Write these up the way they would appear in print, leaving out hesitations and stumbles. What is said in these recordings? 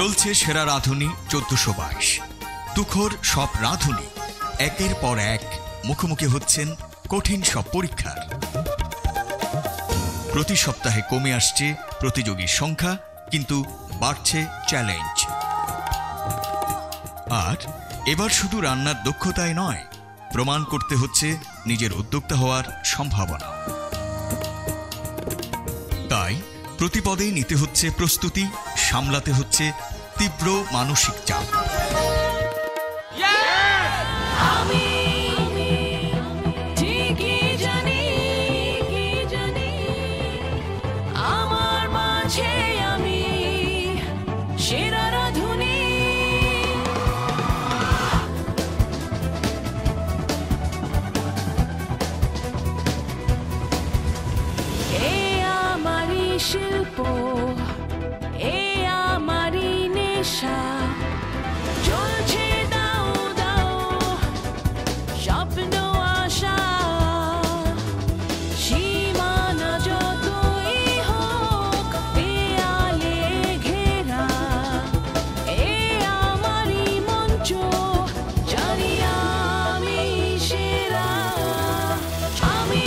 চলছে সেরা রাঁধুনি 1422। তুখোর সব রাঁধুনি একের পর এক মুখোমুখি হচ্ছেন কঠিন সব পরীক্ষার। প্রতি সপ্তাহে কমে আসছে প্রতিযোগীর সংখ্যা, কিন্তু বাড়ছে চ্যালেঞ্জ। আর এবার শুধু রান্নার দক্ষতাই নয়, প্রমাণ করতে হচ্ছে নিজের উদ্যোক্তা হওয়ার সম্ভাবনা। তাই প্রতিপদেই নিতে হচ্ছে প্রস্তুতি, সামলাতে হচ্ছে তীব্র মানসিক চাপ। শিল্প এ আমারি নেশা, চলছে দাও দাও স্বপ্ন আশা, সীমানা যতই হোক দেয়ালে ঘেরা, এ আমারি মঞ্চ, জানি আমি সেরা। আমি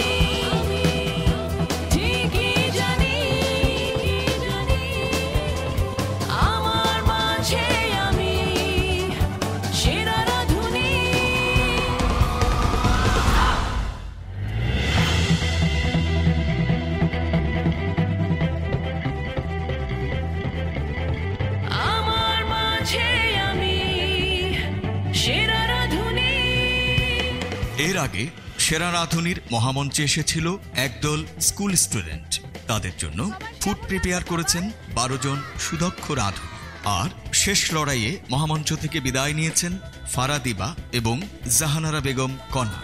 এর আগে সেরা রাঁধুনির মহামঞ্চে এসেছিল একদল স্কুল স্টুডেন্ট। তাদের জন্য ফুড প্রিপেয়ার করেছেন 12 জন সুদক্ষ রাঁধুনি। আর শেষ লড়াইয়ে মহামঞ্চ থেকে বিদায় নিয়েছেন ফারাদিবা এবং জাহানারা বেগম কণা।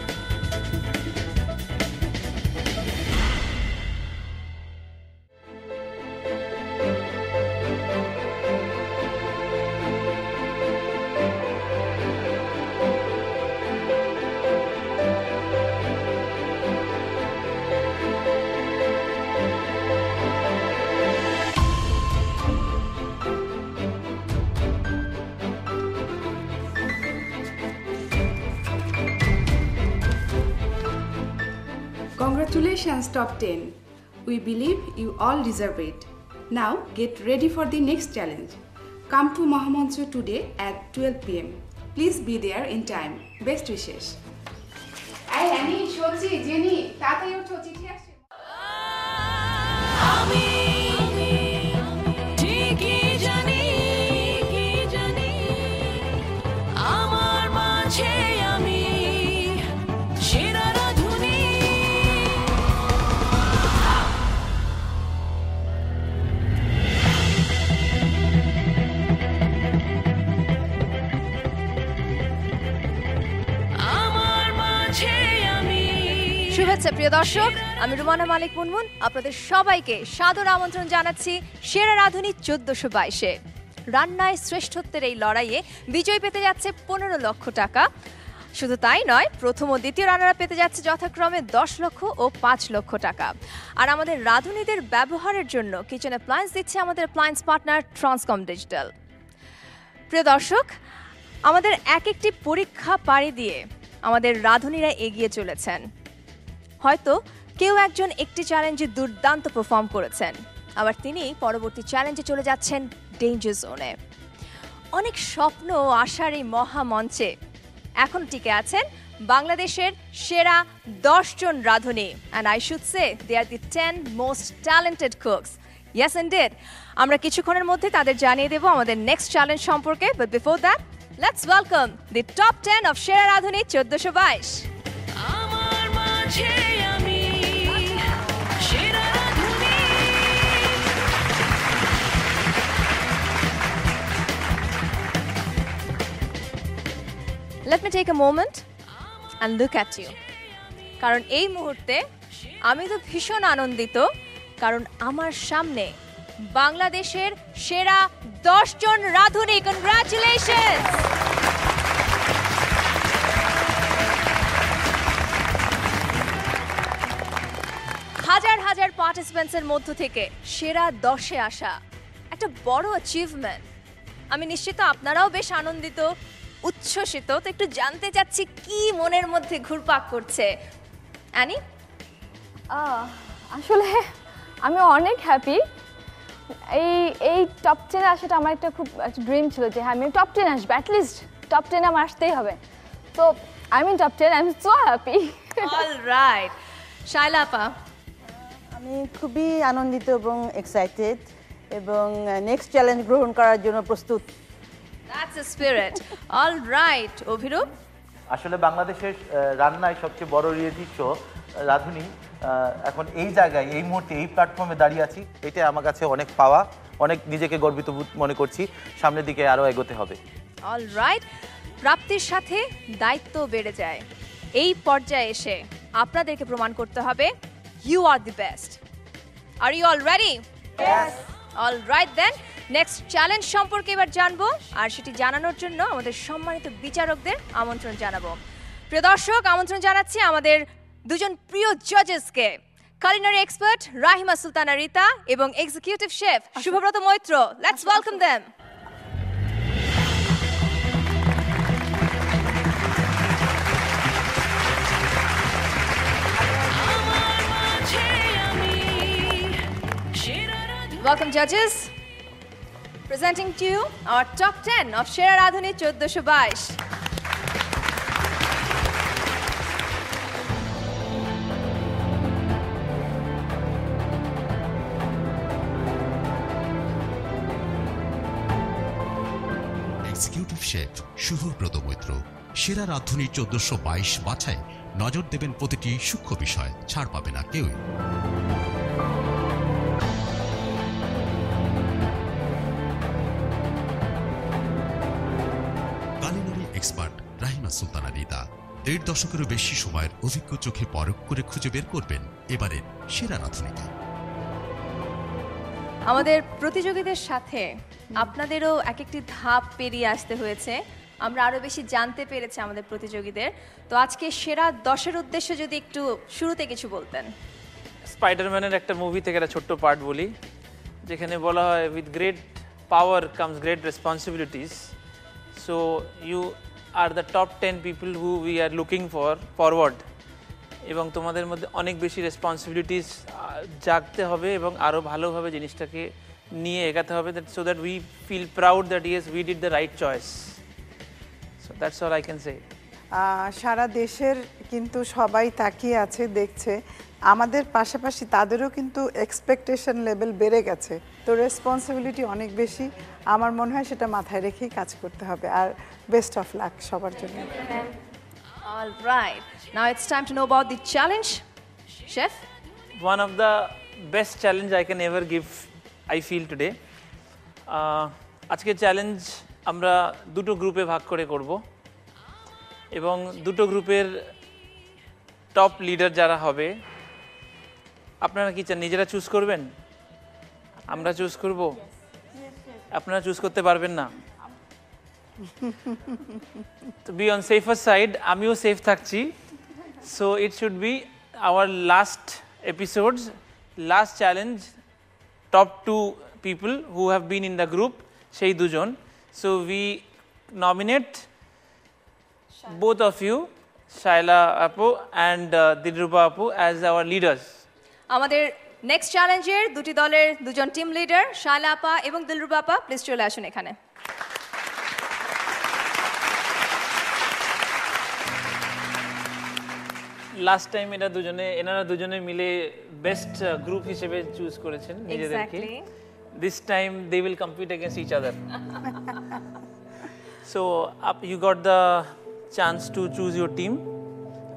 Congratulations, Top 10. We believe you all deserve it. Now get ready for the next challenge. Come to Mahamancho today at 12 p.m. Please be there in time. Best wishes. Hey, Annie, Shochi, Jenny, Tata, you Shochi, yes. শুভেচ্ছা প্রিয় দর্শক, আমি রুমানা মালিক মুনমুন আপনাদের সবাইকে সাদর আমন্ত্রণ জানাচ্ছি সেরা রাঁধুনি 1422-এ। রান্নায় শ্রেষ্ঠত্বের এই লড়াইয়ে বিজয়ী পেতে যাচ্ছে 15 লক্ষ টাকা। শুধু তাই নয়, প্রথম ও দ্বিতীয় রানাররা পেতে যাচ্ছে যথাক্রমে 10 লক্ষ ও 5 লক্ষ টাকা। আর আমাদের রাঁধুনিদের ব্যবহারের জন্য কিচেন অ্যাপ্লায়েন্স দিচ্ছে আমাদের অ্যাপ্লায়েন্স পার্টনার ট্রান্সকম ডিজিটাল। প্রিয় দর্শক, আমাদের এক একটি পরীক্ষা পাড়ি দিয়ে আমাদের রাঁধুনিরা এগিয়ে চলেছেন। হয়তো কেউ একজন একটি চ্যালেঞ্জে দুর্দান্ত পারফর্ম করেছেন, আবার তিনি পরবর্তী চ্যালেঞ্জে চলে যাচ্ছেন ডেঞ্জার জোনে। অনেক স্বপ্ন ও আশার এই মহামঞ্চে এখন টিকে আছেন বাংলাদেশের সেরা 10 জন রাঁধুনি, and I should say they are the 10 most talented cooks. Yes indeed. আমরা কিছুক্ষণের মধ্যে তাদের জানিয়ে দেব আমাদের নেক্সট চ্যালেঞ্জ সম্পর্কে, but before that let's welcome the top 10 of সেরা রাঁধুনি 1422. আমার মাঝে আমি সেরা রাঁধুনি। Let me take a moment and look at you. কারণ এই মুহূর্তে আমি তো ভীষণ আনন্দিত, কারণ আমার সামনে বাংলাদেশের সেরা 10 জন রাঁধুনি। কনগ্রাচুলেশনস। হাজার হাজার পার্টিসিপেন্টসের মধ্য থেকে সেরা 10-এ আসা একটা বড় অ্যাচিভমেন্ট। আমি নিশ্চিত আপনারাও বেশ আনন্দিত, উচ্ছ্বসিত। তো একটু জানতে চাচ্ছি কি মনের মধ্যে ঘুরপাক করছে। অ্যানি? আসলে আমি অনেক হ্যাপি। এই টপ 10-এ আসাটা আমার একটা খুব ড্রিম ছিল যে হ্যাঁ আমি টপ 10 আসবো, অ্যাটলিস্ট টপ 10 আমার আসতেই হবে। তো I mean top 10, I am so happy. Alright, Shaila আপা? আমি খুবই আনন্দিত এবং এক্সাইটেড এবং নেক্সট চ্যালেঞ্জ গ্রহণ করার জন্য প্রস্তুত। That's a spirit. Alright, Abhirup? আসলে বাংলাদেশের রান্নায় সবচেয়ে বড় রিয়েলিটি শো রাঁধুনি এখন এই জায়গায়, এই মুহূর্তে, এই প্ল্যাটফর্মে দাঁড়িয়ে আছি, এটা আমার কাছে অনেক পাওয়া, অনেক নিজেকে গর্বিত মনে করছি। সামনের দিকে আরও এগোতে হবে। অলরাইট, প্রাপ্তির সাথে দায়িত্ব বেড়ে যায়। এই পর্যায়ে এসে আপনাদেরকে প্রমাণ করতে হবে you are the best. Are you all ready? Yes. Alright then, next challenge সম্পর্কে এবার জানবো, আর সেটি জানানোর জন্য আমাদের সম্মানিত বিচারকদের আমন্ত্রণ জানাবো। প্রিয় দর্শক, আমন্ত্রণ জানাচ্ছি আমাদের দুজন প্রিয় জাজেসকে, culinary expert রাহিমা সুলতানা রিতা এবং executive chef Shubhabrata Maitra. Let's welcome them. Welcome judges. Presenting to you our top 10 of Shera Radhuni 1422. Executive chef Shubhabrata Maitra. Shera Radhuni 1422 বাছাই নজর দেবেন প্রতিটি সূক্ষ্ম বিষয়, ছাড় পাবে না কেউই। কালিনারি এক্সপার্ট রাহিমা সুলতানা রিতা 1.5 দশকেরও বেশি সময়ের অভিজ্ঞ চোখে পরখ করে খুঁজে বের করবেন এবারের সেরা রাঁধুনিকে। আমাদের প্রতিযোগীদের সাথে আপনাদেরও এক একটি ধাপ পেরিয়ে আসতে হয়েছে। আমরা আরো বেশি জানতে পেরেছি আমাদের প্রতিযোগীদের। তো আজকে সেরা 10-এর উদ্দেশ্যে যদি একটু শুরুতে কিছু বলতেন। স্পাইডারম্যানের একটা মুভি থেকে একটা ছোট্ট পার্ট বলি, যেখানে বলা হয় with great power comes great responsibilities. So you are the top 10 people who we are looking forward. এবং তোমাদের মধ্যে অনেক বেশি রেসপন্সিবিলিটিস জাগতে হবে এবং আরও ভালোভাবে জিনিসটাকে নিয়ে এগাতে হবে, so that we feel proud that yes we did the right choice. So that's all I can say. সারা দেশের কিন্তু সবাই তাকিয়ে আছে, দেখছে। আমাদের পাশাপাশি তাদেরও কিন্তু এক্সপেকটেশন লেভেল বেড়ে গেছে, তো রেসপন্সিবিলিটি অনেক বেশি। আমার মনে হয় সেটা মাথায় রেখেই কাজ করতে হবে। আর বেস্ট অফ লাক সবার জন্য। All right. Now it's time to know about the challenge. Chef? One of the best challenge I can ever give, I feel today. আজকে চ্যালেঞ্জ আমরা দুটো গ্রুপে ভাগ করে করব এবং দুটো গ্রুপের টপ লিডার যারা হবে, আপনারা কি চান নিজেরা চুজ করবেন? আমরা চুজ করব? আপনারা চুজ করতে পারবেন না? To be on safer side, আমিও সেফ থাকছি। So it should be our last episodes, last challenge, top 2 people who have been in the group, সেই দুজন। So we nominate both of you, Shaila Apu and Dilruba Apu, as our leaders. আমাদের next চ্যালেঞ্জের দুটি দলের দুজন team leader Shaila আপা এবং দিলরুবা আপা, প্লিজ চলে আসুন এখানে। লাস্ট টাইম এনারা দুজনে মিলে বেস্ট গ্রুপ হিসেবে চুজ করেছেন নিজেদেরকে। This time they will compete against each other. So you got the chance to choose your team,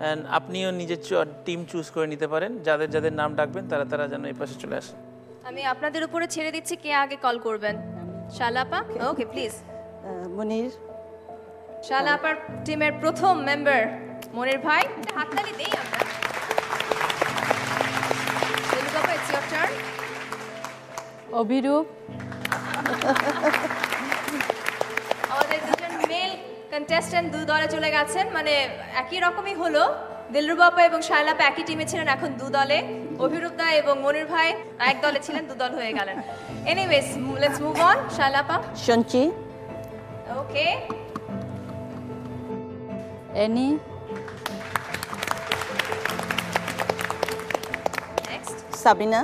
and আপনিও নিজের টিম চুজ করে নিতে পারেন। যাদের যাদের নাম ডাকবেন তারা তারা যেন এই পাশে চলে আসে। আমি আপনাদের উপরে ছেড়ে দিচ্ছি কে আগে কল করবেন। শায়লা আপা? ওকে, প্লিজ। মনির। শায়লা আপার টিমের প্রথম মেম্বার মনির ভাই, হাততালি দেই আমরা। দিলরুবা আপা, ইটস ইওর টার্ন। অভিরূপ। আমাদের দুজন মেল কন্টেস্ট্যান্ট দু দলে চলে গেছেন, মানে একই রকমই হলো। দিলরুবা আপা এবং শায়লা আপা একই টিমে ছিলেন, এখন দু দলে। অভিরূপ দা এবং মনির ভাই এক দলে ছিলেন, দু দল হয়ে গেলেন। Anyways, let's move on. Shaila আপা? Sanchi. Okay, Annie, next Sabina,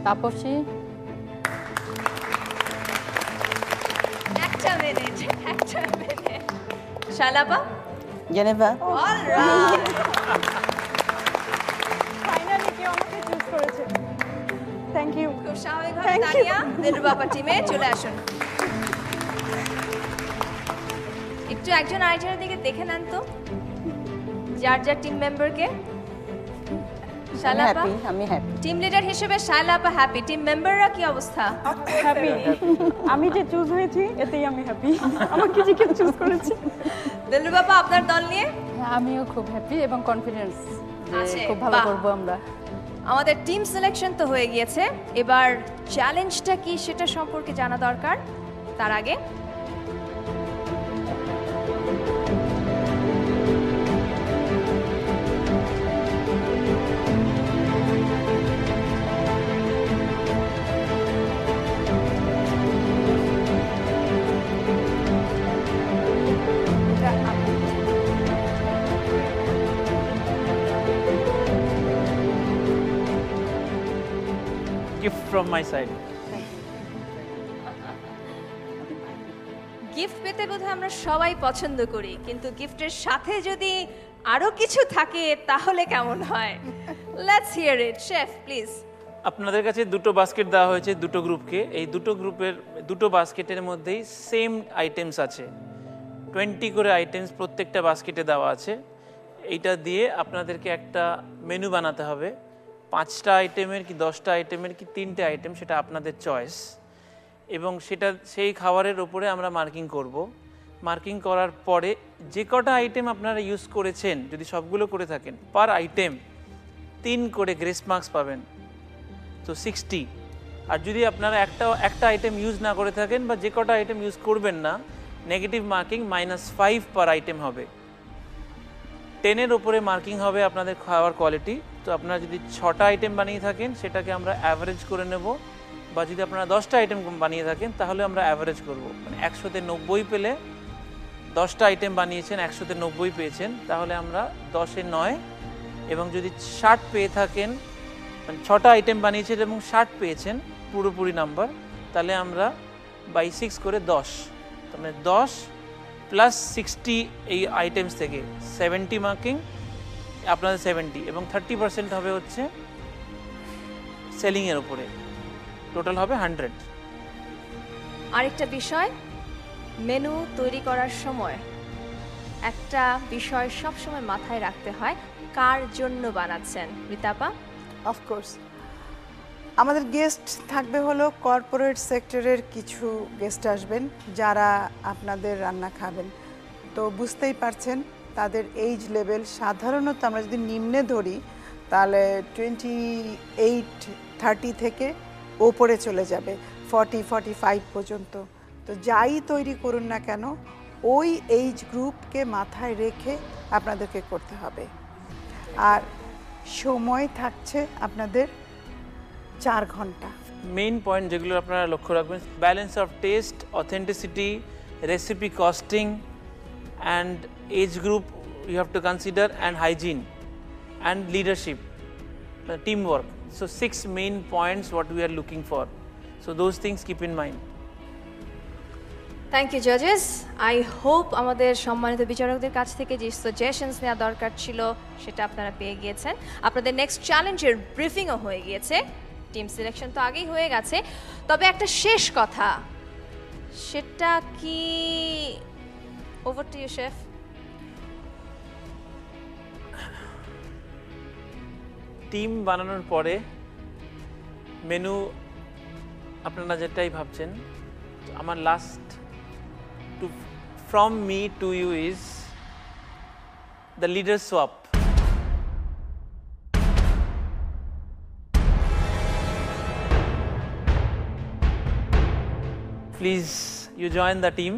Tapasi, একটা মিনিট শালাপা, জেনেভা, অলরাইট। ফাইনালি কেউ আমাকে চুজ করেছে। Thank you. খুব স্বাভাবিকভাবে তানিয়া দিলরুবা টিমে চলে আসুন। একটু একজন আরেকজনের দিকে দেখে নেন তো, যার যার টিম মেম্বারকে। শালাপা, আমি হ্যাপি। টিম লিডার হিসেবে শালাপা হ্যাপি, টিম মেম্বাররা কি অবস্থা? হ্যাপি। আমি যে চুজ হয়েছি এতেই আমি হ্যাপি। আমাকে যে কেউ চুজ করেছে। দিলরুবা আপনার দল নিয়ে? হ্যাঁ, আমিও খুব হ্যাপি এবং কনফিডেন্স আছে, যে খুব ভালো বাহ। করব আমরা। আমাদের টিম সিলেকশন তো হয়ে গিয়েছে, এবার চ্যালেঞ্জটা কি সেটা সম্পর্কে জানা দরকার। তার আগে Gift from my side. Gift পেতে বোধহয় আমরা সবাই পছন্দ করি, কিন্তু গিফটের সাথে যদি আরো কিছু থাকে তাহলে কেমন হয়? Let's here it. Chef please. আপনাদের কাছে দুটো বাস্কেট দেওয়া হয়েছে দুটো গ্রুপকে। এই দুটো গ্রুপের দুটো বাস্কেটের মধ্যেই সেম আইটেমস আছে, 20 করে আইটেমস প্রত্যেকটা বাস্কেটে দেওয়া আছে। এইটা দিয়ে আপনাদেরকে একটা মেনু বানাতে হবে, 5টা আইটেমের কি 10টা আইটেমের কি 3টে আইটেম, সেটা আপনাদের চয়েস। এবং সেটা সেই খাবারের ওপরে আমরা মার্কিং করব। মার্কিং করার পরে যে কটা আইটেম আপনারা ইউজ করেছেন, যদি সবগুলো করে থাকেন, পার আইটেম 3 করে গ্রেস মার্কস পাবেন, তো 60। আর যদি আপনারা একটা আইটেম ইউজ না করে থাকেন বা যে কটা আইটেম ইউজ করবেন না, নেগেটিভ মার্কিং -5 পার আইটেম হবে। 10-এর ওপরে মার্কিং হবে আপনাদের খাওয়ার কোয়ালিটি। তো আপনারা যদি 6টা আইটেম বানিয়ে থাকেন সেটাকে আমরা অ্যাভারেজ করে নেব, বা যদি আপনারা 10টা আইটেম বানিয়ে থাকেন তাহলে আমরা অ্যাভারেজ করব। মানে 100-তে 90 পেলে, 10টা আইটেম বানিয়েছেন 100-তে 90 পেয়েছেন, তাহলে আমরা 10-এ 9। এবং যদি 60 পেয়ে থাকেন, মানে 6টা আইটেম বানিয়েছেন এবং 60 পেয়েছেন পুরোপুরি নাম্বার, তাহলে আমরা বাই 6 করে 10, তার মানে 10 প্লাস 60 এই আইটেমস থেকে 70 মার্কিং আপনাদের 70, এবং 30% হবে হচ্ছে সেলিংয়ের উপরে, টোটাল হবে 100। আরেকটা বিষয়, মেনু তৈরি করার সময় একটা বিষয় সবসময় মাথায় রাখতে হয়, কার জন্য বানাচ্ছেন। রিতাপা? অফকোর্স আমাদের গেস্ট থাকবে হলো কর্পোরেট সেক্টরের কিছু গেস্ট আসবেন যারা আপনাদের রান্না খাবেন। তো বুঝতেই পারছেন তাদের এইজ লেভেল সাধারণত আমরা যদি নিম্নে ধরি তাহলে 28-30 থেকে ওপরে চলে যাবে 40-45 পর্যন্ত। তো যাই তৈরি করুন না কেন ওই এইজ গ্রুপকে মাথায় রেখে আপনাদেরকে করতে হবে। আর সময় থাকছে আপনাদের 4 ঘন্টা। মেইন পয়েন্ট যেগুলো আপনারা লক্ষ্য রাখবেন, balance of taste, authenticity, recipe costing and age group you have to consider, and hygiene and leadership, teamwork. So 6 main points what we are looking for. So those things keep in mind. Thank you জাজেস। I hope আমাদের সম্মানিত বিচারকদের কাছ থেকে যে suggestions নেওয়া দরকার ছিল সেটা আপনারা পেয়ে গিয়েছেন। আপনাদের নেক্সট চ্যালেঞ্জের ব্রিফিংও হয়ে গিয়েছে, টিম সিলেকশন তো আগেই হয়ে গেছে। তবে একটা শেষ কথা, সেটা কি? Over to you chef. Team বানানোর পরে মেনু আপনারা যেটাই ভাবছেন, আমার last two from me to you is the leader swap. Please, you join the team,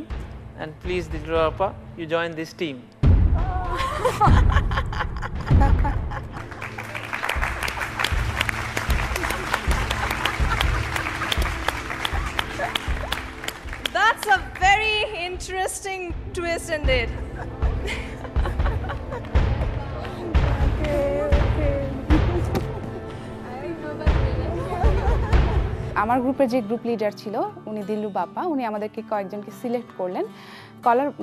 and please, Dilrapa, you join this team. twisted. আমার গ্রুপের যে গ্রুপ লিডার ছিল উনি দিল্লু বাপ্পা, উনি আমাদেরকে কয়েকজনকে সিলেক্ট করলেন।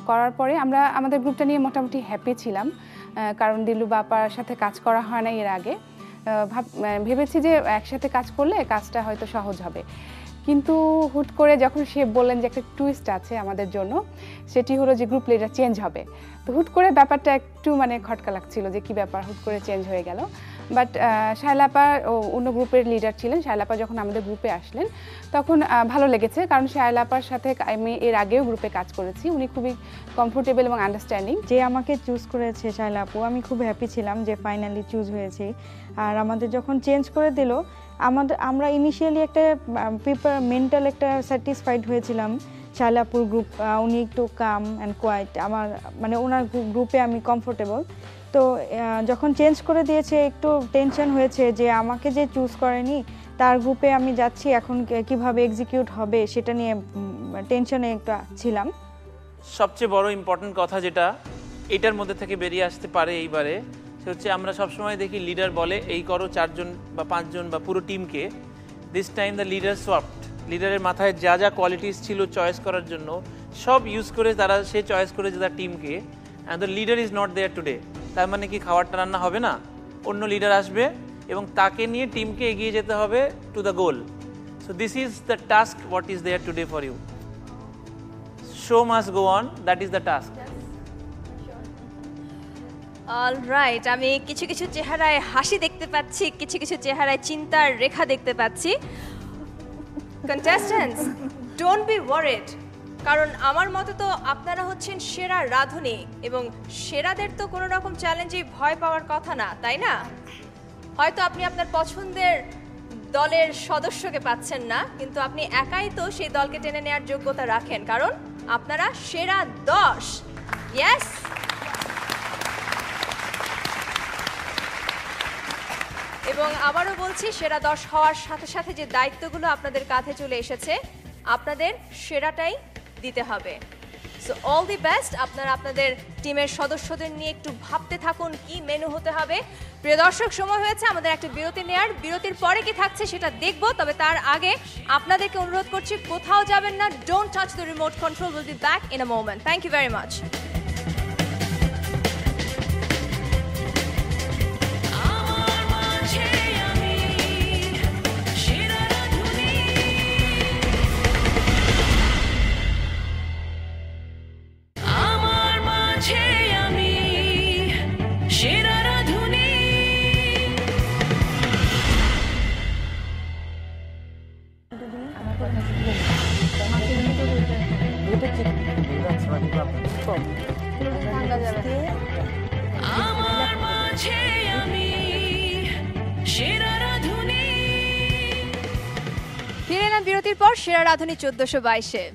করার পরে আমরা আমাদের গ্রুপটা নিয়ে মোটামুটি হ্যাপি ছিলাম, কারণ দিল্লু বাপ্পার সাথে কাজ করা হয় না এর আগে। ভেবেছি যে একসাথে কাজ করলে কাজটা হয়তো সহজ হবে, কিন্তু হুট করে যখন সে বললেন যে একটা টুইস্ট আছে আমাদের জন্য, সেটি হলো যে গ্রুপ লিডার চেঞ্জ হবে। তো হুট করে ব্যাপারটা একটু মানে খটকা লাগছিল যে কি ব্যাপার, হুট করে চেঞ্জ হয়ে গেল। বাট শায়লাপা অন্য গ্রুপের লিডার ছিলেন, শায়লাপা যখন আমাদের গ্রুপে আসলেন তখন ভালো লেগেছে, কারণ শায়লাপার সাথে আমি এর আগেও গ্রুপে কাজ করেছি। উনি খুবই কমফোর্টেবল এবং আন্ডারস্ট্যান্ডিং। যে আমাকে চুজ করেছে শায়লাপু, আমি খুব হ্যাপি ছিলাম যে ফাইনালি চুজ হয়েছে। আর আমাদের যখন চেঞ্জ করে দিল, আমরা ইনিশিয়ালি একটা মেন্টাল একটা স্যাটিসফাইড হয়েছিলাম। শায়লাপুর গ্রুপ, উনি একটু কাম অ্যান্ড কোয়াইট, আমার মানে ওনার গ্রুপে আমি কমফোর্টেবল। তো যখন চেঞ্জ করে দিয়েছে একটু টেনশন হয়েছে যে আমাকে যে চুজ করেনি তার গ্রুপে আমি যাচ্ছি, এখন কিভাবে এক্সিকিউট হবে সেটা নিয়ে টেনশনে একটু ছিলাম। সবচেয়ে বড় ইম্পর্টেন্ট কথা যেটা এটার মধ্যে থেকে বেরিয়ে আসতে পারে এইবারে, সে হচ্ছে আমরা সবসময় দেখি লিডার বলে এই করো 4 জন বা 5 জন বা পুরো টিমকে। This time the leader swapped. লিডারের মাথায় যা যা কোয়ালিটিস ছিল চয়েস করার জন্য সব ইউজ করে তারা সে চয়েস করেছে তার টিমকে, and the leader is not there today. তার মানে কি খাবারটা রান্না হবে না? অন্য লিডার আসবে এবং তাকে নিয়ে টিমকে এগিয়ে যেতে হবে to the goal. So this is the task what is there today for you. Show must go on, that is the task. Alright, আমি কিছু কিছু চেহারায় হাসি দেখতে পাচ্ছি, কিছু কিছু চেহারায় চিন্তার রেখা দেখতে পাচ্ছি। কন্টেস্ট্যান্টস, ডোন্ট বি ওয়ারিড, কারণ আমার মতে তো আপনারা হচ্ছেন সেরা রাঁধুনি, এবং সেরাদের তো কোনো রকম চ্যালেঞ্জে ভয় পাওয়ার কথা না, তাই না? হয়তো আপনি আপনার পছন্দের দলের সদস্যকে পাচ্ছেন না, কিন্তু আপনি একাই তো সেই দলকে টেনে নেওয়ার যোগ্যতা রাখেন, কারণ আপনারা সেরা 10। ইয়েস, এবং আবারও বলছি, সেরা 10 হওয়ার সাথে সাথে যে দায়িত্বগুলো আপনাদের কাঁধে চলে এসেছে, আপনাদের সেরাটাই দিতে হবে। So all the best. আপনারা আপনাদের টিমের সদস্যদের নিয়ে একটু ভাবতে থাকুন কি মেনু হতে হবে। প্রিয় দর্শক, সময় হয়েছে আমাদের একটা বিরতি নেয়ার। বিরতির পরে কি থাকছে সেটা দেখব, তবে তার আগে আপনাদেরকে অনুরোধ করছি কোথাও যাবেন না। Don't touch the remote control, will be back in a moment. Thank you very much. ফিরে এলাম বিরতির পর সেরা রাঁধুনি 1422-এ।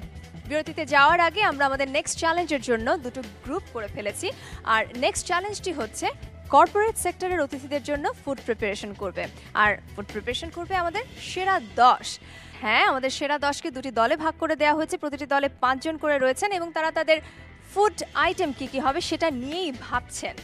বিরতিতে যাওয়ার আগে আমরা আমাদের নেক্সট চ্যালেঞ্জের জন্য দুটো গ্রুপ করে ফেলেছি, আর নেক্সট চ্যালেঞ্জটি হচ্ছে কর্পোরেট সেক্টরের অতিথিদের জন্য ফুড প্রিপারেশন করবে, আর ফুড প্রিপারেশন করবে আমাদের সেরা 10। হ্যাঁ, আমাদের সেরা 10কে দুটি দলে ভাগ করে দেওয়া হয়েছে, প্রতিটি দলে 5 জন করে রয়েছেন এবং তারা তাদের ফুড আইটেম কি কি হবে সেটা নিয়েই ভাবছেন।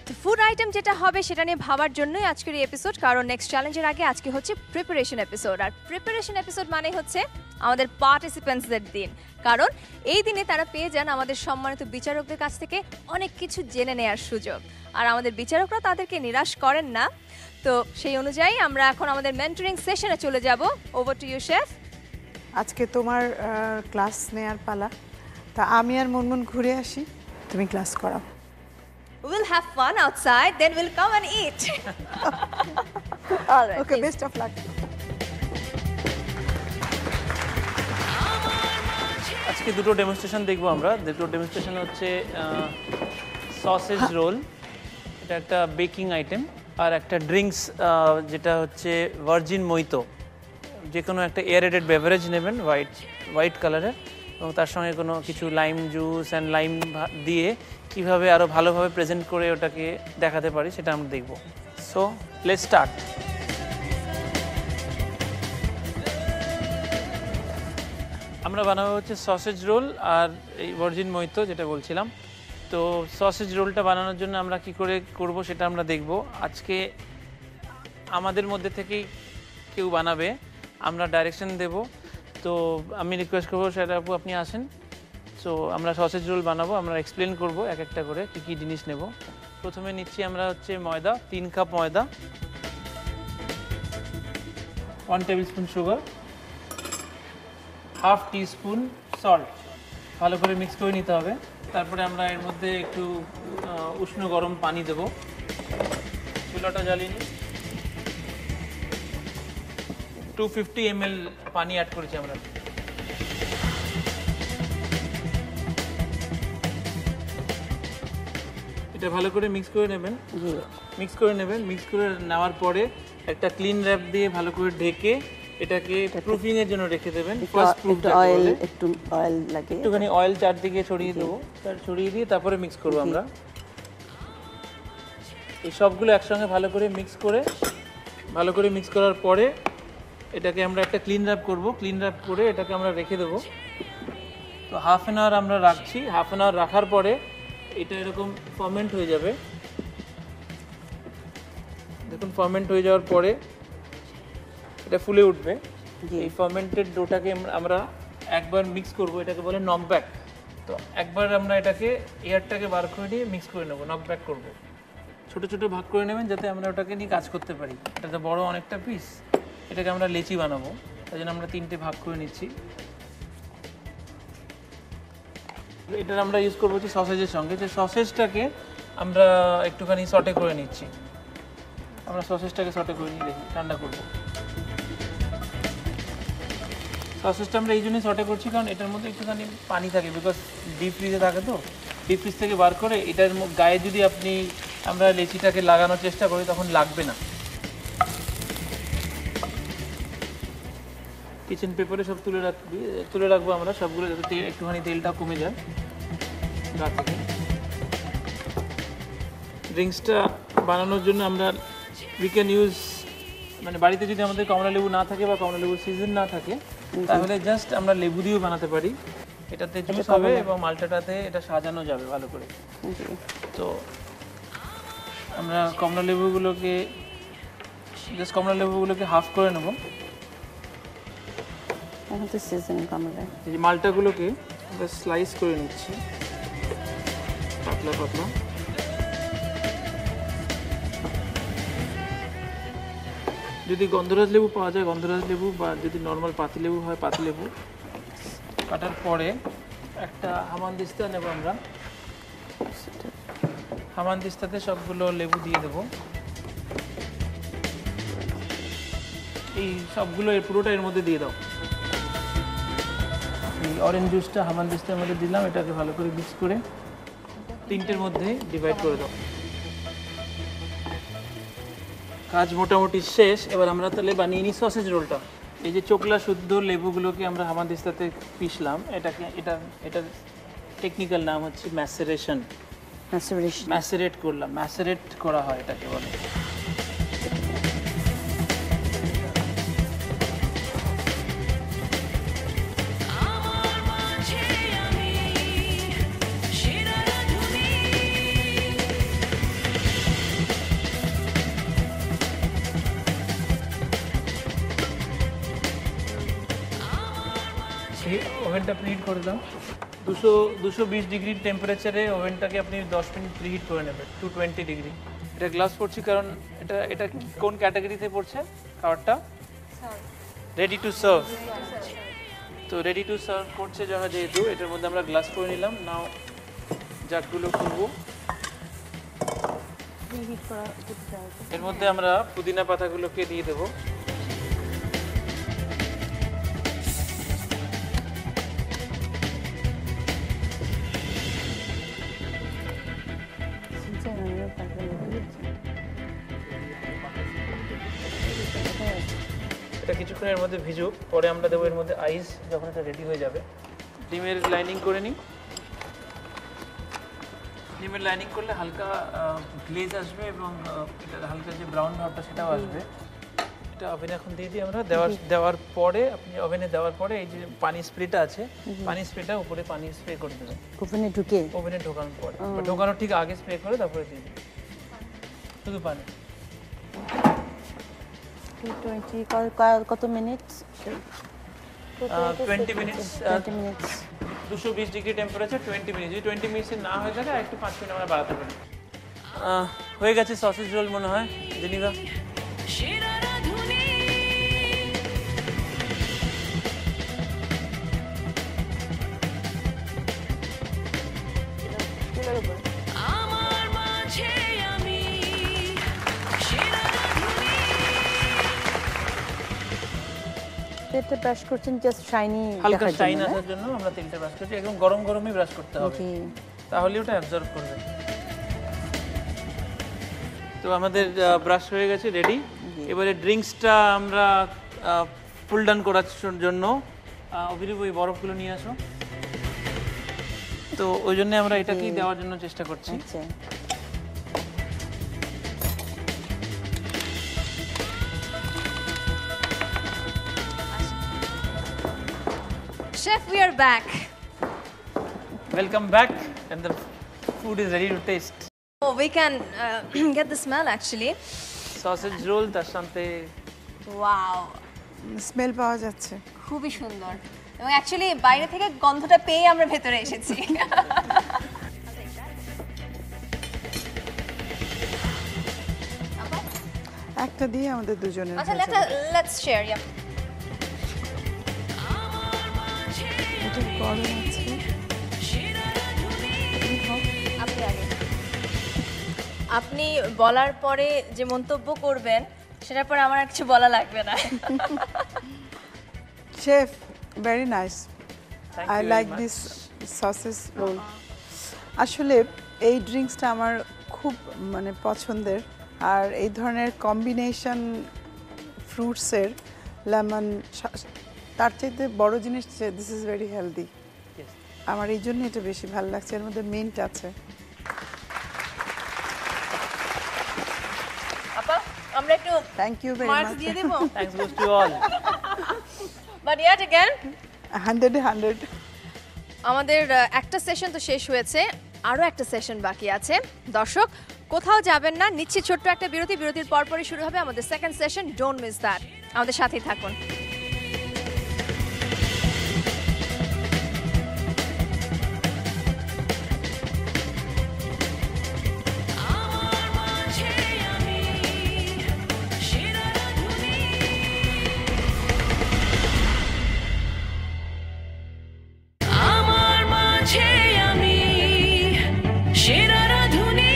তো ফুড আইটেম যেটা হবে সেটা নিয়ে ভাবার জন্যই আজকের এই এপিসোড, কারণ নেক্সট চ্যালেঞ্জের আগে আজকে হচ্ছে প্রিপারেশন এপিসোড, আর প্রিপারেশন এপিসোড মানে হচ্ছে আমাদের পার্টিসিপেন্টসদের দিন, কারণ এই দিনে তারা পেয়ে যান আমাদের সম্মানিত বিচারকদের কাছ থেকে অনেক কিছু জেনে নেওয়ার সুযোগ, আর আমাদের বিচারকরা তাদেরকে নিরাশ করেন না। তো সেই অনুযায়ী আমরা এখন আমাদের মেন্টরিং সেশনে চলে যাব। Over to you chef. আজকে তোমার ক্লাস নেয়ার পালা, তা আমি আর মুনমুন ঘুরে আসি, তুমি ক্লাস করাও। We'll have fun outside, then we'll come and eat. All right. Okay, best of luck. আজকে দুটো ডেমনস্ট্রেশন দেখবো আমরা। দুটো ডেমনস্ট্রেশন হচ্ছে সসেজ রোল, এটা একটা বেকিং আইটেম, আর একটা ড্রিঙ্কস যেটা হচ্ছে ভার্জিন মইতো। যে কোনো একটা এয়ারেটেড বেভারেজ নেবেন হোয়াইট কালারের, এবং তার সঙ্গে কোনো কিছু লাইম জুস অ্যান্ড লাইম দিয়ে কীভাবে আরও ভালোভাবে প্রেজেন্ট করে ওটাকে দেখাতে পারি সেটা আমরা দেখব। So let's start. আমরা আমরা বানাবো হচ্ছে সসেজ রোল আর এই ভার্জিন মইতো যেটা বলছিলাম। তো সসেজ রোলটা বানানোর জন্য আমরা কি করে করব সেটা আমরা দেখব। আজকে আমাদের মধ্যে থেকেই কেউ বানাবে, আমরা ডাইরেকশন দেব। তো আমি রিকোয়েস্ট করবো সেটা আপু আপনি আসেন। সো আমরা সসেজ রোল বানাবো, আমরা এক্সপ্লেন করব এক একটা করে কী কী জিনিস নেব। প্রথমে নিচ্ছি আমরা হচ্ছে ময়দা, 3 কাপ ময়দা, 1 table spoon sugar, half teaspoon salt, ভালো করে মিক্স করে নিতে হবে। তারপরে আমরা এর মধ্যে একটু উষ্ণ গরম পানি দেব। চুলাটা জ্বালিয়ে নিই। 250 ml পানি অ্যাড করেছি আমরা। এটা ভালো করে মিক্স করে নেবেন। মিক্স করে নেওয়ার পরে একটা ক্লিন র্যাপ দিয়ে ভালো করে ঢেকে এটাকে প্রুফিং এর জন্য রেখে দেবেন। ফার্স্ট প্রুফ একটু অয়েল লাগে, একটুখানি অয়েল চারদিকে ছড়িয়ে দেবো, ছড়িয়ে দিয়ে তারপরে মিক্স করবো আমরা। এই সবগুলো একসঙ্গে ভালো করে মিক্স করার পরে এটাকে আমরা একটা ক্লিন র্যাপ করব। ক্লিন র্যাপ করে এটাকে আমরা রেখে দেবো। তো হাফ অ্যান আওয়ার আমরা রাখছি। হাফ অ্যান আওয়ার রাখার পরে এটা এরকম ফার্মেন্ট হয়ে যাবে। দেখুন ফার্মেন্ট হয়ে যাওয়ার পরে এটা ফুলে উঠবে। এই ফার্মেন্টেড ডোটাকে আমরা একবার মিক্স করব, এটাকে বলে নক ব্যাক। তো একবার আমরা এটাকে এয়ারটাকে বার করে দিয়ে মিক্স করে নেব, নক ব্যাক করব। ছোট ছোট ভাগ করে নেবেন যাতে আমরা ওটাকে নিয়ে কাজ করতে পারি। এটা তো বড় অনেকটা পিস, এটাকে আমরা লেচি বানাবো, তাই জন্য আমরা 3টে ভাগ করে নিচ্ছি। এটা আমরা ইউজ করবো হচ্ছে সসেজের সঙ্গে। যে সসেজটাকে আমরা একটুখানি সটে করে নিচ্ছি। আমরা সসেজটাকে সটে করে নিয়ে রেখে ঠান্ডা করবো। সসেজটা আমরা এই জন্যই সটে করছি কারণ এটার মধ্যে একটুখানি পানি থাকে, বিকজ ডিপ ফ্রিজে থাকে। তো ডিপ ফ্রিজ থেকে বার করে এটার গায়ে যদি আমরা লেচিটাকে লাগানোর চেষ্টা করি তখন লাগবে না। কিচেন পেপারে সব তুলে রাখবো আমরা সবগুলো, যাতে একটুখানি তেলটা কমে যায় গা থেকে। ড্রিঙ্কসটা বানানোর জন্য আমরা উই ক্যান ইউজ, মানে বাড়িতে যদি আমাদের কমলা লেবু না থাকে বা কমলা লেবুর সিজন না থাকে তাহলে জাস্ট আমরা লেবু দিয়েও বানাতে পারি। এটাতে জুস হবে এবং মালটাটাতে এটা সাজানো যাবে ভালো করে। তো আমরা কমলা লেবুগুলোকে হাফ করে নেব। এই মালটাগুলোকে আমরা স্লাইস করে নিচ্ছি পাতলা পাতলা। যদি গন্ধরাজ লেবু পাওয়া যায় গন্ধরাজ লেবু, বা যদি নর্মাল পাতিলেবু হয় পাতিলেবু। কাটার পরে একটা হামানদিস্তা নেব আমরা। হামানদিস্তাতে সবগুলো লেবু দিয়ে দেবো। এই সবগুলো পুরোটা এর মধ্যে দিয়ে দাও। এই অরেঞ্জ জুসটা হামানদিস্তার মধ্যে দিলাম, এটাকে ভালো করে মিক্স করে 3টের মধ্যে ডিভাইড করে দাও। কাজ মোটামুটি শেষ। এবার আমরা তাহলে বানিয়ে নিই সসেজ রোলটা। এই যে চোকলা শুদ্ধ লেবুগুলোকে আমরা হামানদিস্তাতে পিষলাম, এটার টেকনিক্যাল নাম হচ্ছে ম্যাসেরেট করলাম। ম্যাসেরেট করা হয় এটাকে বলে। ওভেনটা প্রিহিট করে দাও। 220 ডিগ্রি টেম্পারেচারে ওভেনটাকে আপনি 10 মিনিট প্রিহিট করে নেবেন, 220 ডিগ্রি। এটা গ্লাস পড়ছি কারণ এটা কোন ক্যাটাগরিতে পড়ছে খাবারটা? Ready to serve. তো রেডি টু সার্ভ করছে যেহেতু এটার মধ্যে আমরা গ্লাস করে নিলাম। নাও জাগগুলো খুলবো। এর মধ্যে আমরা পুদিনা পাতাগুলোকে দিয়ে দেবো। এটা কিছুক্ষণের মধ্যে ভিজুক, পরে আমরা দেবো এর মধ্যে আইস যখন এটা রেডি হয়ে যাবে। ডিমের লাইনিং করে নিই। ডিমের লাইনিং করলে হালকা গ্লেজ আসবে এবং এটা হালকা যে ব্রাউন ভাবটা সেটাও আসবে। একটা ওভেনে এখন দিয়ে দিই আমরা। দেওয়ার পরে আপনি ওভেনে দেওয়ার পরে এই যে পানি স্প্রেটা আছে, পানি স্প্রেটা উপরে পানি স্প্রে করে দেবেন ওভেনে ঢুকে ওভেনে ঢোকানোর পরে, ঢোকানোর ঠিক আগে স্প্রে করে তারপরে দিয়ে দিন শুধু পানি। 220 কত minute? 20 minutes. 20 minutes 220 degree temperature 20 minute. যদি 20 মিনিটস না হয়ে থাকে একটু 5 মিনিট আমরা বাড়াতে পারি। হয়ে গেছে সসেজ রোল মনে হয় জেনিভা। সেরা রাঁধুনি আমার মাঝে আমি সেরা রাঁধুনি তেলটা ব্রাশ করছেন জাস্ট শাইনি হালকা দেখার শাইন জন্য আসার জন্য আমরা তেলটা ব্রাশ করছি। একদম গরম গরমই ব্রাশ করতে হবে, তাহলে ওটা অ্যাবজর্ব করবে। তো আমাদের ব্রাশ হয়ে গেছে, রেডি। এবারে ড্রিঙ্কসটা আমরা ফুল ডান করার জন্য অভিরূপ ওই বরফগুলো নিয়ে আসো। তো ওই জন্য আমরা এটাকেই দেওয়ার জন্য চেষ্টা করছি। আচ্ছা Chef, we are back. Welcome back, and the food is ready to taste. Oh, we can get the smell actually. Sausage roll তার সাথে Wow, স্মেল পাওয়া যাচ্ছে। খুবই সুন্দর। এবং অ্যাকচুয়ালি বাইরে থেকে গন্ধটা পেয়ে আমরা ভেতরে এসেছি। একটা দিয়ে আমাদের দুজনের আচ্ছা, হয়ে যাবে। let's share. Yeah. এটা গরম আছে। আপনি আগে। আপনি বলার পরে যে মন্তব্য করবেন সেটার পরে আমার আর কিছু বলা লাগবে না। Chef very nice, Thank I you very like much. This sausage roll. আসলে এই ড্রিঙ্কসটা আমার খুব মানে পছন্দের, আর এই ধরনের কম্বিনেশন ফ্রুটসের লেমন, তার চাইতে বড় জিনিস this is very healthy. Yes. আমার এই জন্য এটা বেশি ভালো লাগছে, এর মধ্যে মিন্ট আছে। আপা, আমরা একটু thank you very marks much. দিয়ে দেব। Thanks goes to all. But yet again 100 আমাদের একটা সেশন তো শেষ হয়েছে, আরও একটা সেশন বাকি আছে। দর্শক কোথাও যাবেন না, নিচ্ছি ছোট্ট একটা বিরতি। বিরতির পরপরই শুরু হবে আমাদের second session. Don't miss that, আমাদের সাথেই থাকুন। আমার মাঝে আমি সেরা রাঁধুনি আমার মাঝে আমি সেরা রাঁধুনি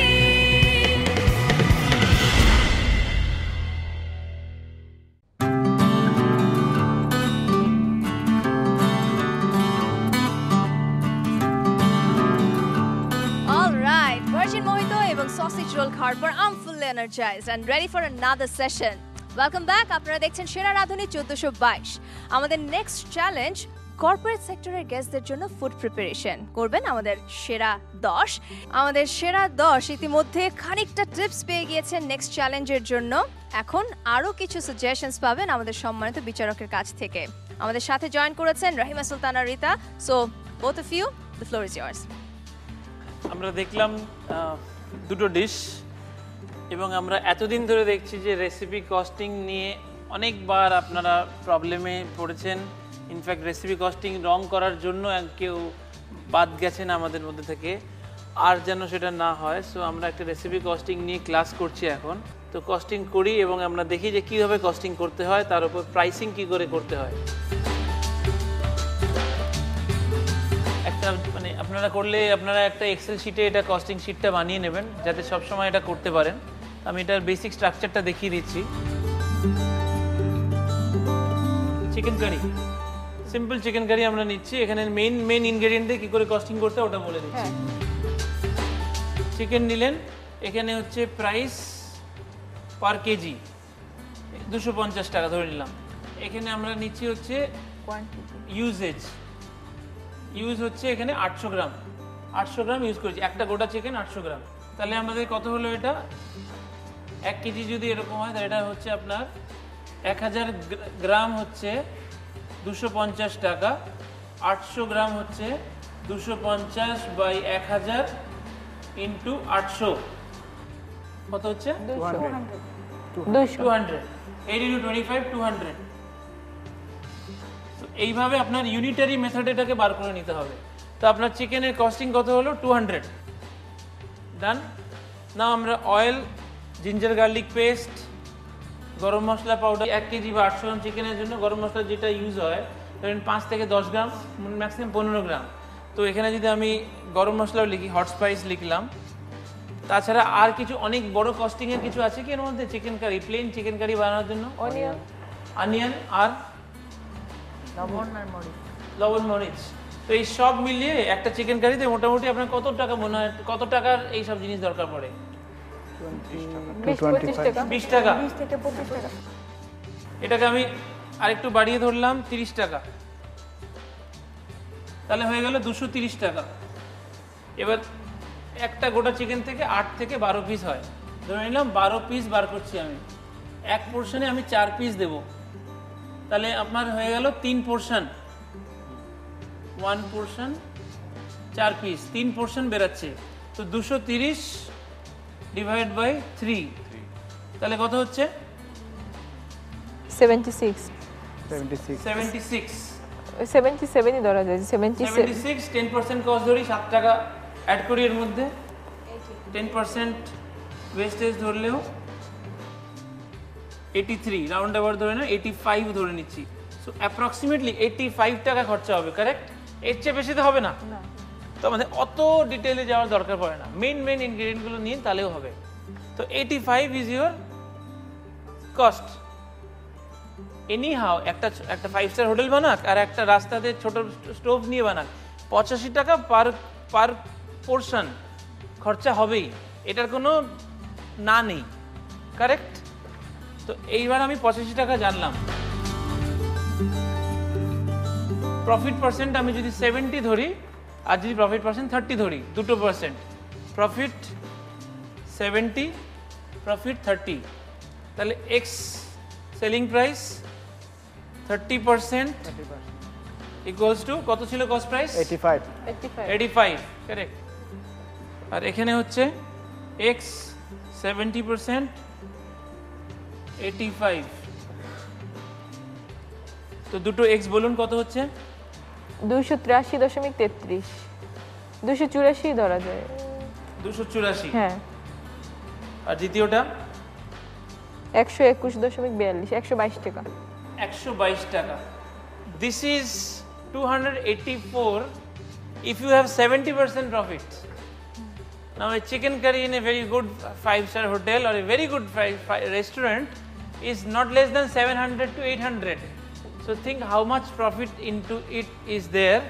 অলরাইট, ভার্জিন মোহিতো এবং সসেজ রোল খাওয়ার পর I'm fully energised and ready for another session. Welcome back, আপনারা দেখছেন সেরা রাঁধুনি 1422। আমাদের নেক্সট চ্যালেঞ্জ কর্পোরেট সেক্টরের গেস্টদের জন্য ফুড প্রিপারেশন করবেন আমাদের সেরা 10। আমাদের সেরা 10 ইতিমধ্যে খানিকটা টিপস পেয়ে গিয়েছেন নেক্সট চ্যালেঞ্জের জন্য। এখন আরও কিছু সাজেশনস পাবেন আমাদের সম্মানিত বিচারকের কাছ থেকে। আমাদের সাথে জয়েন করেছেন Rahima Sultana Rita. So both of you, the floor is yours. আমরা দেখলাম দুটো ডিশ, এবং আমরা এতদিন ধরে দেখছি যে রেসিপি কস্টিং নিয়ে অনেকবার আপনারা প্রবলেমে পড়েছেন। ইনফ্যাক্ট রেসিপি কস্টিং রং করার জন্য কেউ বাদ গেছেন আমাদের মধ্যে থেকে, আর যেন সেটা না হয়। সো আমরা একটা রেসিপি কস্টিং নিয়ে ক্লাস করছি এখন। তো কস্টিং করি এবং আমরা দেখি যে কীভাবে কস্টিং করতে হয়, তার উপর প্রাইসিং কী করে করতে হয়। একটা মানে আপনারা করলে আপনারা একটা এক্সেল শিটে এটা কস্টিং শিটটা বানিয়ে নেবেন, যাতে সবসময় এটা করতে পারেন। আমি এটার বেসিক স্ট্রাকচারটা দেখিয়ে দিচ্ছি। Chicken curry, simple chicken curry আমরা নিচ্ছি। এখানে মেইন ইনগ্রেডিয়েন্ট দিয়ে কী করে কস্টিং করতে ওটা বলে দিচ্ছি। চিকেন নিলেন, এখানে হচ্ছে প্রাইস পার কেজি 250 টাকা ধরে নিলাম। এখানে আমরা নিচ্ছি হচ্ছে ইউজ হচ্ছে এখানে 800 গ্রাম 800 গ্রাম ইউজ করেছি, একটা গোটা চিকেন 800 গ্রাম। তাহলে আমাদের কত হলো এটা? 1 কেজি যদি এরকম হয় তাহলে এটা হচ্ছে আপনার 1000 গ্রাম হচ্ছে 250 টাকা, 800 গ্রাম হচ্ছে 250 বাই 1000 ইন্টু 800 কত হচ্ছে 200 8 ইন্টু 25 200। তো এইভাবে আপনার ইউনিটারি মেথড এটাকে বার করে নিতে হবে। তো আপনার চিকেনের কস্টিং কত হলো 200। ডান। নাও আমরা অয়েল, জিঞ্জার গার্লিক পেস্ট, গরম মশলা পাউডার 1 কেজি বা 800 গ্রাম চিকেনের জন্য গরম মশলা যেটা ইউজ হয় ধরেন 5 থেকে 10 গ্রাম, ম্যাক্সিমাম 15 গ্রাম। তো এখানে যদি আমি গরম মশলাও লিখি, হট স্পাইস লিখলাম। তাছাড়া আর কিছু অনেক বড় কস্টিং এর কিছু আছে কি এর মধ্যে? Chicken curry, plain chicken curry বানানোর জন্য অনিয়ন আর লবণ মরিচ। তো এই সব মিলিয়ে একটা চিকেন কারিতে মোটামুটি আপনার কত টাকা মনে হয়, কত টাকার এই সব জিনিস দরকার পড়ে? 20 টাকা। এটাকে আমি আরেকটু বাড়িয়ে ধরলাম 30 টাকা, তাহলে হয়ে গেল 230 টাকা। এবার একটা গোটা চিকেন থেকে 8 থেকে 12 পিস হয়, ধরে নিলাম 12 পিস বার করছি আমি, এক পোর্শনে আমি 4 পিস দেব, তাহলে আপনার হয়ে গেল 3 পোর্শন, 1 পোর্শন 4 পিস, 3 পোর্শন বেরাচ্ছে। তো 230 ডিভাইড বাই 3, তাহলে কত হচ্ছে? 76 77ই ধরা যায়, 76 10% কস্ট ধরি, 7 টাকা অ্যাড করি এর মধ্যে, 10% ওয়েস্টেজ ধরলেও 83, রাউন্ড অ্যাবাউট ধরে না 85 ধরে নিচ্ছি। সো অ্যাপ্রক্সিমেটলি 85 টাকা খরচা হবে, কারেক্ট? এর চেয়ে বেশি তো হবে না। তো আমাদের অত ডিটেলে যাওয়ার দরকার পড়ে না, মেইন ইনগ্রেডিয়েন্টগুলো নিন তাহলেও হবে। তো 85 is your cost. Any how একটা 5 স্টার হোটেল বানাক আর একটা রাস্তাতে ছোট স্টোভ নিয়ে বানাক, 85 টাকা পার পোর্শন খরচা হবেই, এটার কোনো না নেই, কারেক্ট? তো এইবার আমি 85 টাকা জানলাম। প্রফিট পার্সেন্ট আমি যদি 70 ধরি আর যদি প্রফিট পার্সেন্ট 30 ধরি, 2%, প্রফিট 70, প্রফিট 30, তাহলে x selling price 30% equals to কত ছিল কস্ট প্রাইস? 85, কারেক্ট। আর এখানে হচ্ছে এক্স 70%, 85, তো দুটো এক্স বলুন কত হচ্ছে? 283.33, 284 ধরা যায়। 284, হ্যাঁ। আর দ্বিতীয়টা 121.42, 122 টাকা। 122 টাকা। This is 284 if you have 70% profit. Now a chicken curry in a very good 5-star hotel or a very good restaurant is not less than 700 to 800. So think how much profit into it is there,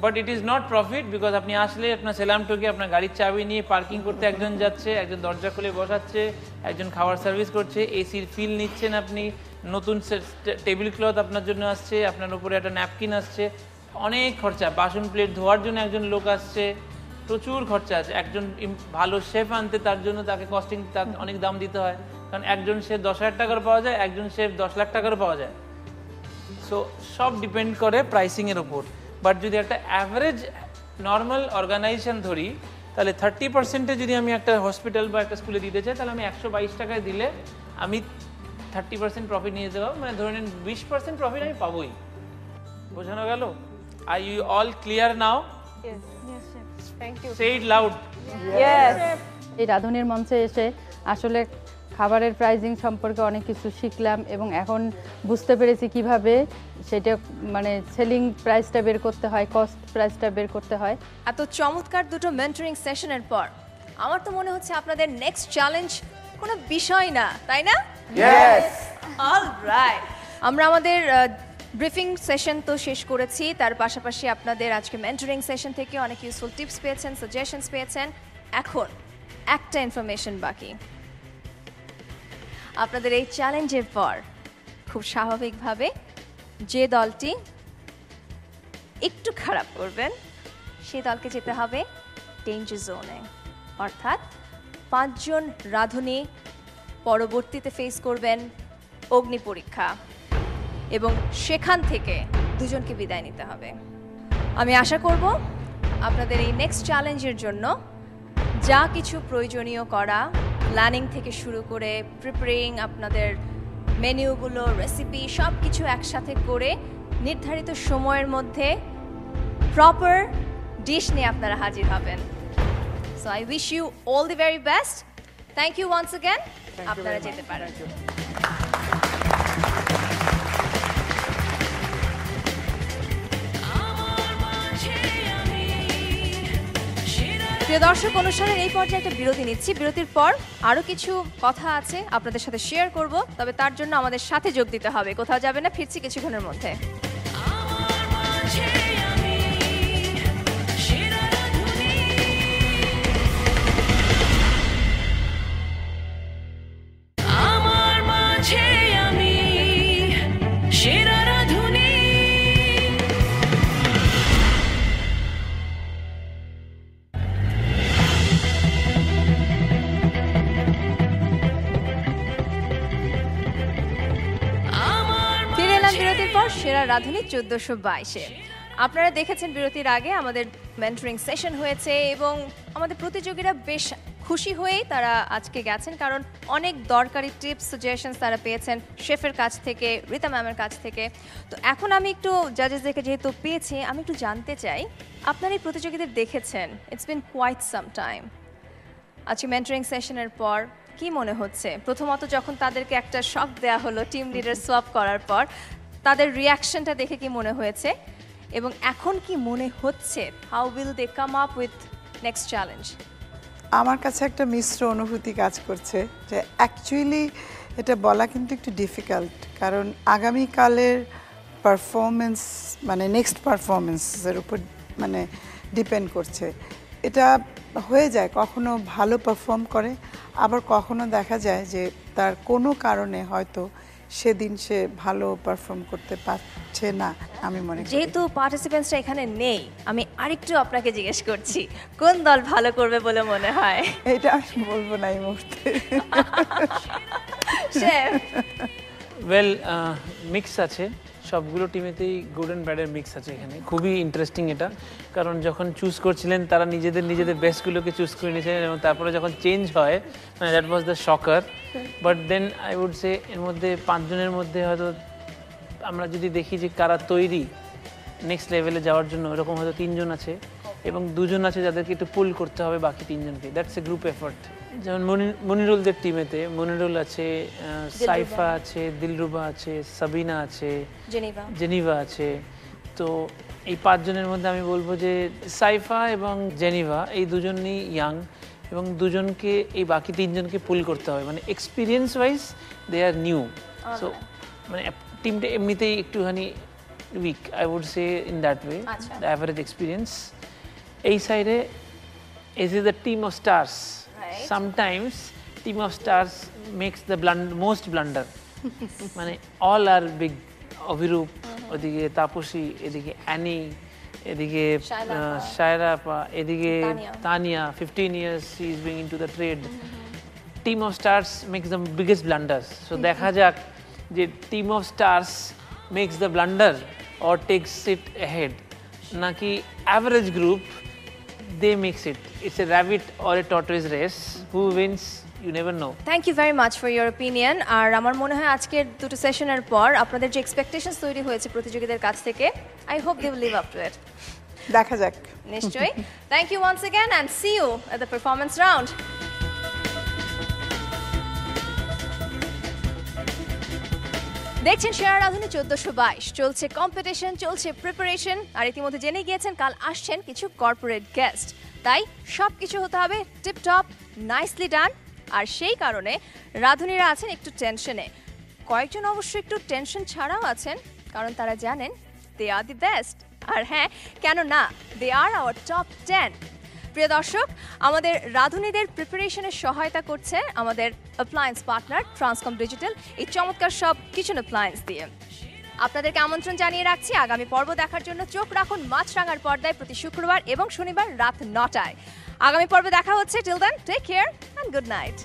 but it is not profit because আপনি আসলে আপনার সেলাম টোকে আপনার গাড়ির চাবি নিয়ে parking করতে একজন যাচ্ছে, একজন দরজা খুলে বসাচ্ছে, একজন খাবার সার্ভিস করছে, এসির ফিল নিচ্ছেন আপনি, নতুন টেবিল ক্লথ আপনার জন্য আসছে, আপনার উপরে একটা ন্যাপকিন আসছে, অনেক খরচা, বাসন প্লেট ধোয়ার জন্য একজন লোক আসছে, প্রচুর খরচা আছে। একজন ভালো শেফ আনতে তার জন্য তাকে কস্টিং তার অনেক দাম দিতে হয়, কারণ একজন শেফ 10,000 টাকার পাওয়া যায়, একজন শেফ 10 লাখ টাকারও পাওয়া যায়। সো সব ডিপেন্ড করে প্রাইসিংয়ের ওপর। বাট যদি একটা অ্যাভারেজ নর্মাল অর্গানাইজেশন ধরি, তাহলে 30%-এ যদি আমি একটা হসপিটাল বা একটা স্কুলে দিতে চাই, তাহলে আমি 122 টাকায় দিলে আমি 30% প্রফিট নিয়ে যেতে পারবো, মানে ধরে নিন 20% প্রফিট আমি পাবোই। বোঝানো গেল? Are you all clear now? Thank you. Say it loud. Yes. এই রাঁধুনির মঞ্চে এসে আসলে খাবারের প্রাইজিং সম্পর্কে অনেক কিছু শিখলাম এবং এখন বুঝতে পেরেছি কিভাবে সেটা মানে সেলিং প্রাইসটা বের করতে হয়, কস্ট প্রাইসটা বের করতে হয়। এত চমৎকার দুটো মেন্টরিং সেশনের পর আমার তো মনে হচ্ছে আপনাদের নেক্সট চ্যালেঞ্জ কোনো বিষয় না, তাই না? ইয়েস। অলরাইট, আমরা আমাদের ব্রিফিং সেশন তো শেষ করেছি, তার পাশাপাশি আপনাদের আজকে মেন্টরিং সেশন থেকে অনেক ইউজফুল টিপস পেয়েছেন, সাজেশনস পেয়েছেন। এখন একটা ইনফরমেশন বাকি। আপনাদের এই চ্যালেঞ্জের পর খুব স্বাভাবিকভাবে যে দলটি একটু খারাপ করবেন সেই দলকে যেতে হবে ডেঞ্জার জোনে, অর্থাৎ 5 জন রাঁধুনি পরবর্তীতে ফেস করবেন অগ্নি পরীক্ষা এবং সেখান থেকে দুজনকে বিদায় নিতে হবে। আমি আশা করব আপনাদের এই নেক্সট চ্যালেঞ্জের জন্য যা কিছু প্রয়োজনীয় করা, প্ল্যানিং থেকে শুরু করে প্রিপারিং, আপনাদের মেনুগুলো, রেসিপি সব কিছু একসাথে করে নির্ধারিত সময়ের মধ্যে প্রপার ডিশ নিয়ে আপনারা হাজির হবেন। So I wish you all the very best. Thank you once again. আপনারা যেতে পারেন। প্রিয় দর্শক, অনুষ্ঠানের এই পর্যায়ে একটা বিরতি নিচ্ছি। বিরতির পর আরও কিছু কথা আছে আপনাদের সাথে শেয়ার করব, তবে তার জন্য আমাদের সাথে যোগ দিতে হবে। কোথাও যাবে না, ফিরছি কিছুক্ষণের মধ্যে। আমার মাঝে আমি সেরা রাধুনী। ফিরে এলাম বিরতির পর সেরা রাধুনী 1422-এ। আপনারা দেখেছেন বিরতির আগে আমাদের মেন্টরিং সেশন হয়েছে এবং আমাদের প্রতিযোগীরা বেশ খুশি হয়েই তারা আজকে গেছেন, কারণ অনেক দরকারি টিপস সাজেশনস তারা পেয়েছেন শেফের কাছ থেকে, রীতা ম্যামের কাছ থেকে। তো এখন আমি একটু জাজেসদেরকে যেহেতু পেয়েছি, আমি একটু জানতে চাই আপনারা এই প্রতিযোগীদের দেখেছেন, it's been quite some time. আজকে মেন্টরিং সেশনের পর কি মনে হচ্ছে? প্রথমত যখন তাদেরকে একটা শক দেওয়া হলো টিম লিডার সোয়াপ করার পর, তাদের রিয়াকশনটা দেখে কি মনে হয়েছে এবং এখন কি মনে হচ্ছে? How will they come up with next challenge? আমার কাছে একটা মিশ্র অনুভূতি কাজ করছে যে অ্যাকচুয়ালি এটা বলা কিন্তু একটু ডিফিকাল্ট, কারণ আগামীকালের পারফরমেন্স মানে নেক্সট পারফরমেন্সের উপর মানে ডিপেন্ড করছে। এটা হয়ে যায় কখনো ভালো পারফর্ম করে, আবার কখনো দেখা যায় যে তার কোনো কারণে হয়তো সেদিন সে ভালো পারফর্ম করতে পারছে না। আমি মনে করি যেহেতু পার্টিসিপেন্টসরা এখানে নেই, আমি আরেকটু আপনাকে জিজ্ঞেস করছি, কোন দল ভালো করবে বলে মনে হয়? এটা আমি বলবো না এই মুহূর্তে। ওয়েল, মিক্স আছে, সবগুলো টিমেতেই গুড অ্যান্ড ব্যাডের মিক্স আছে এখানে। খুবই ইন্টারেস্টিং এটা, কারণ যখন চুজ করছিলেন তারা নিজেদের বেস্টগুলোকে চুজ করে নিয়েছিলেন এবং তারপরে যখন চেঞ্জ হয়, মানে that was the shocker. But then I would say এর মধ্যে 5 জনের মধ্যে হয়তো আমরা যদি দেখি যে কারা তৈরি নেক্সট লেভেলে যাওয়ার জন্য, এরকম হয়তো 3 জন আছে এবং 2 জন আছে যাদেরকে একটু পুল করতে হবে বাকি 3 জনকে। That's a group effort. যেমন মনিরুলদের টিমেতে মনিরুল আছে, সাইফা আছে, দিলরুবা আছে, সাবিনা আছে, জেনিভা আছে। তো এই 5 জনের মধ্যে আমি বলবো যে সাইফা এবং জেনিভা এই দুজনই ইয়াং এবং দুজনকে এই বাকি 3 জনকে পুল করতে হবে, মানে experience wise they are new. So মানে টিমটা এমনিতেই একটুখানি weak, I would say in that way, the average experience. এই সাইডে is the team of stars. Right. Sometimes team of stars makes the most blunder. মানে all are big. অভিরূপ, ওদিকে তাপসী, এদিকে Annie, এদিকে শায়রা আপা, এদিকে Tania, 15 years she is being into the trade. Team of stars makes the biggest blunders. So দেখা যাক যে team of stars makes the blunder or takes it ahead, নাকি average group they mix it. It's a rabbit or a tortoise race. Who wins? You never know. Thank you very much for your opinion. আর আমার মনে হয় আজকের দুটো সেশনের পর আপনাদের যে এক্সপেকটেশনস তৈরি হয়েছে প্রতিযোগীদের কাছ থেকে, I hope they will live up to it. দেখা যাক। নিশ্চয়ই। Thank you once again and see you at the performance round. দেখছেন সেরা রাধুনী 1422, চলছে কম্পিটিশন, চলছে প্রিপারেশন, আর ইতিমধ্যে জেনে গিয়েছেন কাল আসছেন কিছু কর্পোরেট গেস্ট, তাই সব কিছু হতে হবে টিপটপ, নাইসলি ডান। আর সেই কারণে রাধুনীরা আছেন একটু টেনশনে, কয়েকজন অবশ্য একটু টেনশন ছাড়াও আছেন, কারণ তারা জানেন দে আর দি বেস্ট। আর হ্যাঁ, কেন না, দে আর আওয়ার টপ 10। প্রিয় দর্শক, আমাদের রাধুনীদের প্রিপারেশনের সহায়তা করছে আমাদের অ্যাপ্লায়েন্স পার্টনার ট্রান্সকম ডিজিটাল, এই চমৎকার সব কিচেন অ্যাপ্লায়েন্স দিয়ে। আপনাদেরকে আমন্ত্রণ জানিয়ে রাখছি আগামী পর্ব দেখার জন্য। চোখ রাখুন মাছরাঙার পর্দায় প্রতি শুক্রবার এবং শনিবার রাত 9টায়। আগামী পর্বে দেখা হচ্ছে। Till then, take care and good night.